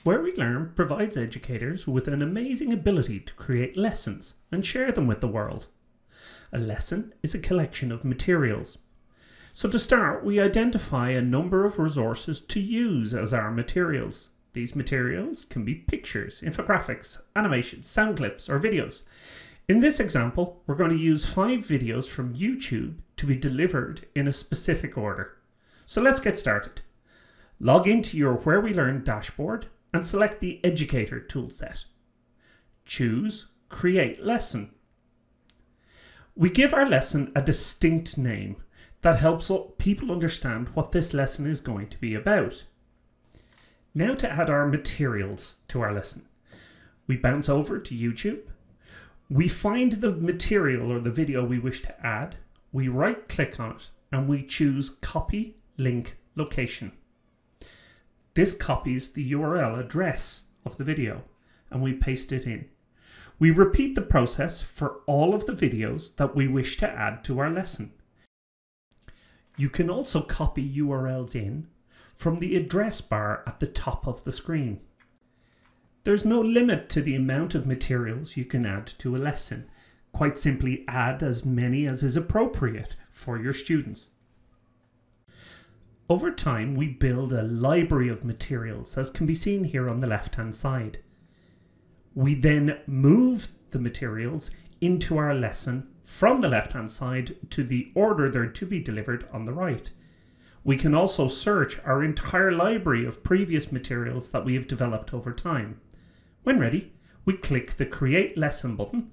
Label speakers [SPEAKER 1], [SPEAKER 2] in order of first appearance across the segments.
[SPEAKER 1] Where We Learn provides educators with an amazing ability to create lessons and share them with the world. A lesson is a collection of materials. So to start, we identify a number of resources to use as our materials. These materials can be pictures, infographics, animations, sound clips, or videos. In this example, we're going to use 5 videos from YouTube to be delivered in a specific order. So let's get started. Log into your Where We Learn dashboard and select the Educator toolset. Choose Create Lesson. We give our lesson a distinct name that helps people understand what this lesson is going to be about. Now to add our materials to our lesson. We bounce over to YouTube. We find the material or the video we wish to add. We right click on it and we choose Copy Link Location. This copies the URL address of the video and we paste it in. We repeat the process for all of the videos that we wish to add to our lesson. You can also copy URLs in from the address bar at the top of the screen. There's no limit to the amount of materials you can add to a lesson. Quite simply add as many as is appropriate for your students. Over time, we build a library of materials, as can be seen here on the left-hand side. We then move the materials into our lesson from the left-hand side to the order they're to be delivered on the right. We can also search our entire library of previous materials that we have developed over time. When ready, we click the Create Lesson button,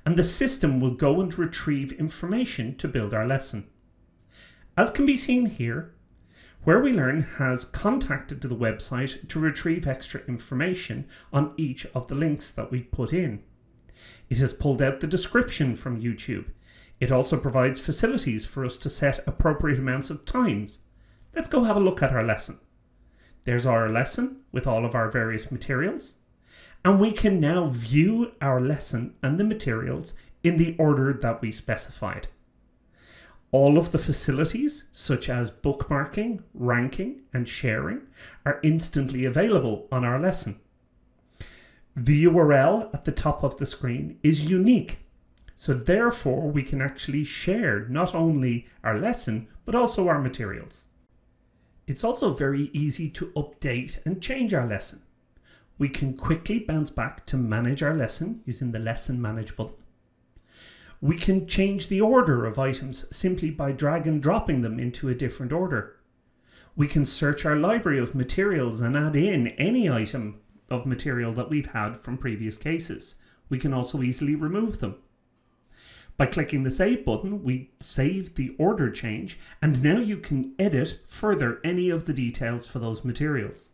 [SPEAKER 1] and the system will go and retrieve information to build our lesson. As can be seen here, Where We Learn has contacted the website to retrieve extra information on each of the links that we put in. It has pulled out the description from YouTube. It also provides facilities for us to set appropriate amounts of times. Let's go have a look at our lesson. There's our lesson with all of our various materials. And we can now view our lesson and the materials in the order that we specified. All of the facilities, such as bookmarking, ranking, and sharing, are instantly available on our lesson. The URL at the top of the screen is unique, so therefore we can actually share not only our lesson, but also our materials. It's also very easy to update and change our lesson. We can quickly bounce back to manage our lesson using the Lesson Manage button. We can change the order of items simply by drag and dropping them into a different order. We can search our library of materials and add in any item of material that we've had from previous cases. We can also easily remove them. By clicking the Save button, we save the order change, and now you can edit further any of the details for those materials.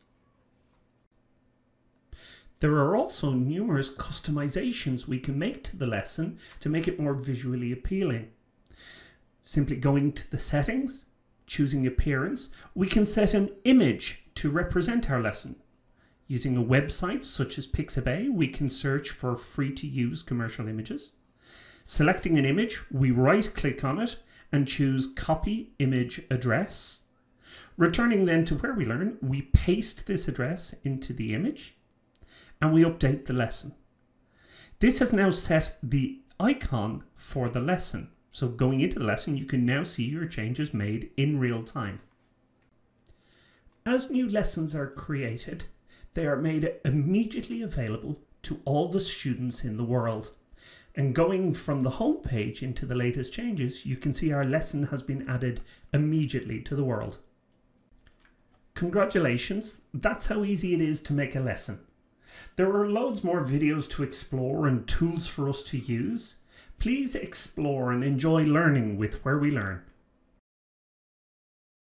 [SPEAKER 1] There are also numerous customizations we can make to the lesson to make it more visually appealing. Simply going to the settings, choosing appearance, we can set an image to represent our lesson. Using a website such as Pixabay, we can search for free-to-use commercial images. Selecting an image, we right-click on it and choose Copy Image Address. Returning then to Where We Learn, we paste this address into the image and we update the lesson. This has now set the icon for the lesson. So going into the lesson, you can now see your changes made in real time. As new lessons are created, they are made immediately available to all the students in the world. And going from the home page into the latest changes, you can see our lesson has been added immediately to the world. Congratulations, that's how easy it is to make a lesson. There are loads more videos to explore and tools for us to use. Please explore and enjoy learning with Where We Learn.